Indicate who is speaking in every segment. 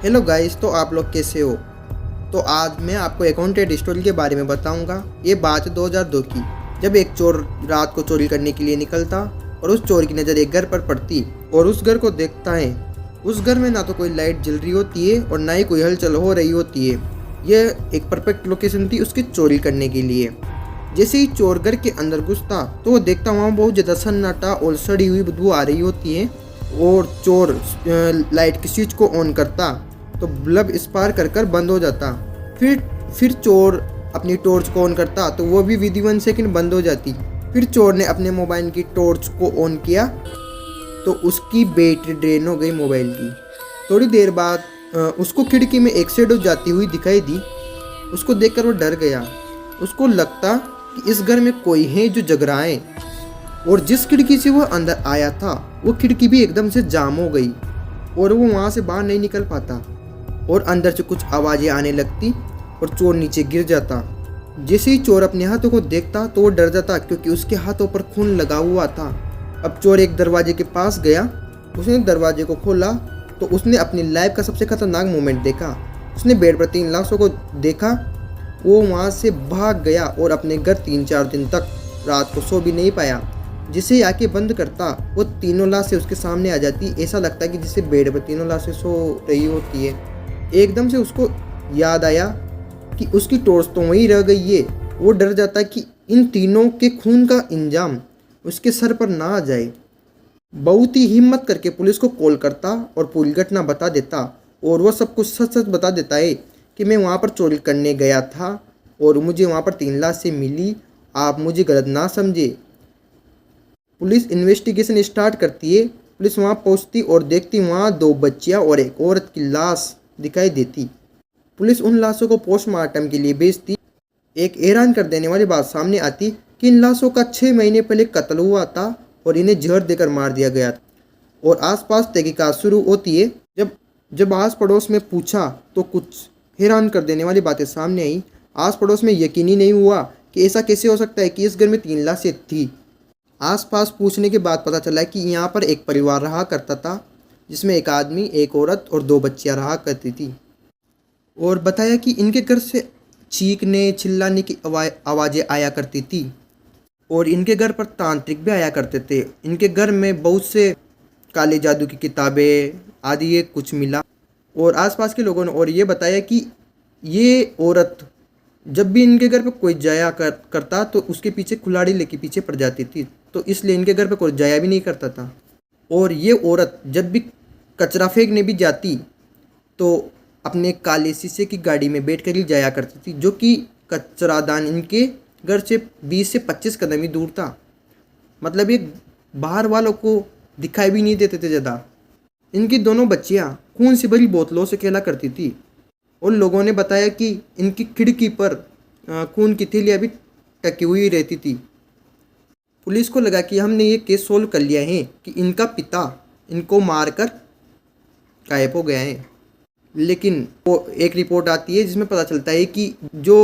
Speaker 1: Hello guys, तो आप लोग कैसे हो। तो आज मैं आपको एक हॉन्टेड स्टोरी के बारे में बताऊंगा। ये बात है 2002 की, जब एक चोर रात को चोरी करने के लिए निकलता और उस चोर की नज़र एक घर पर पड़ती और उस घर को देखता है। उस घर में ना तो कोई लाइट जल रही होती है और ना ही कोई हलचल हो रही होती है। यह एक परफेक्ट लोकेशन थी उसकी चोरी करने के लिए। जैसे ही चोर घर के अंदर घुसता तो वो देखता वहाँ बहुत ज़्यादा सन्नाटा और सड़ी हुई बदबू आ रही होती है। और चोर लाइट की स्विच को ऑन करता तो बल्ब स्पार्क कर कर बंद हो जाता। फिर चोर अपनी टॉर्च को ऑन करता तो वो भी विद 1 सेकंड बंद हो जाती। फिर चोर ने अपने मोबाइल की टॉर्च को ऑन किया तो उसकी बैटरी ड्रेन हो गई मोबाइल की। थोड़ी देर बाद उसको खिड़की में एक शेडो जाती हुई दिखाई दी। उसको देखकर वो डर गया। उसको लगता कि इस घर में कोई है जो जग रहा है। और जिस खिड़की से वह अंदर आया था वो खिड़की भी एकदम से जाम हो गई और वो वहाँ से बाहर नहीं निकल पाता। और अंदर से कुछ आवाज़ें आने लगती और चोर नीचे गिर जाता। जैसे ही चोर अपने हाथों को देखता तो वो डर जाता क्योंकि उसके हाथों पर खून लगा हुआ था। अब चोर एक दरवाजे के पास गया। उसने दरवाजे को खोला तो उसने अपनी लाइफ का सबसे खतरनाक मोमेंट देखा। उसने बेड पर 3 लाशों को देखा। वो वहाँ से भाग गया और अपने घर 3-4 दिन तक रात को सो भी नहीं पाया। जिसे आंखें बंद करता वो तीनों लाशें उसके सामने आ जाती। ऐसा लगता है कि जिसे बेड पर तीनों लाशें सो रही होती है। एकदम से उसको याद आया कि उसकी टॉर्च तो वहीं रह गई है। वो डर जाता कि इन तीनों के खून का इंजाम उसके सर पर ना आ जाए। बहुत ही हिम्मत करके पुलिस को कॉल करता और पूरी घटना बता देता। और वह सब कुछ सच सच बता देता है कि मैं वहाँ पर चोरी करने गया था और मुझे वहाँ पर 3 लाशें मिली। आप मुझे गलत ना समझे। पुलिस इन्वेस्टिगेशन स्टार्ट करती है। पुलिस वहाँ पहुँचती और देखती वहाँ 2 बच्चियाँ और एक औरत की लाश दिखाई देती। पुलिस उन लाशों को पोस्टमार्टम के लिए भेजती। एक हैरान कर देने वाली बात सामने आती कि इन लाशों का 6 महीने पहले कत्ल हुआ था और इन्हें जहर देकर मार दिया गया था। और आसपास तहकीकात शुरू होती है। जब आस पड़ोस में पूछा तो कुछ हैरान कर देने वाली बातें सामने आई। आस पड़ोस में यकीन ही नहीं हुआ कि ऐसा कैसे हो सकता है कि इस घर में 3 लाशें थी। आसपास पूछने के बाद पता चला कि यहाँ पर एक परिवार रहा करता था जिसमें एक आदमी, एक औरत और 2 बच्चियाँ रहा करती थी। और बताया कि इनके घर से चीखने चिल्लाने की आवाज़ें आया करती थी और इनके घर पर तांत्रिक भी आया करते थे। इनके घर में बहुत से काले जादू की किताबें आदि ये कुछ मिला। और आसपास के लोगों ने और ये बताया कि ये औरत जब भी इनके घर पे कोई जाया करता तो उसके पीछे कुल्हाड़ी लेके पीछे पड़ जाती थी। तो इसलिए इनके घर पे कोई जाया भी नहीं करता था। और ये औरत जब भी कचरा फेंकने भी जाती तो अपने काले शीशे की गाड़ी में बैठ कर ही जाया करती थी, जो कि कचरादान इनके घर से 20 से 25 कदम ही दूर था। मतलब ये बाहर वालों को दिखाई भी नहीं देते थे ज़्यादा। इनकी दोनों बच्चियाँ खून से भरी बोतलों से खेला करती थी। और लोगों ने बताया कि इनकी खिड़की पर खून की थैलियाँ भी टकी हुई रहती थी। पुलिस को लगा कि हमने ये केस सोल्व कर लिया है कि इनका पिता इनको मारकर गायब हो गया है। लेकिन वो एक रिपोर्ट आती है जिसमें पता चलता है कि जो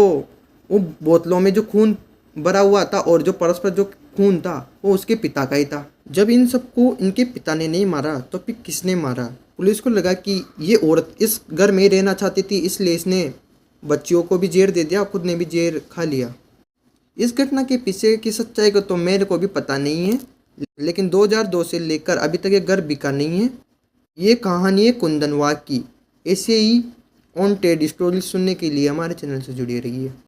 Speaker 1: वो बोतलों में जो खून भरा हुआ था और जो परस्पर जो खून था वो उसके पिता का ही था। जब इन सबको इनके पिता ने नहीं मारा तो फिर किसने मारा। पुलिस को लगा कि ये औरत इस घर में रहना चाहती थी, इसलिए इसने बच्चियों को भी जेर दे दिया, खुद ने भी जेर खा लिया। इस घटना के पीछे की सच्चाई को तो मेरे को भी पता नहीं है, लेकिन 2002 से लेकर अभी तक ये घर बिका नहीं है। ये कहानी है कुंदन वाघ की। ऐसे ही हॉन्टेड स्टोरी सुनने के लिए हमारे चैनल से जुड़े रहिए।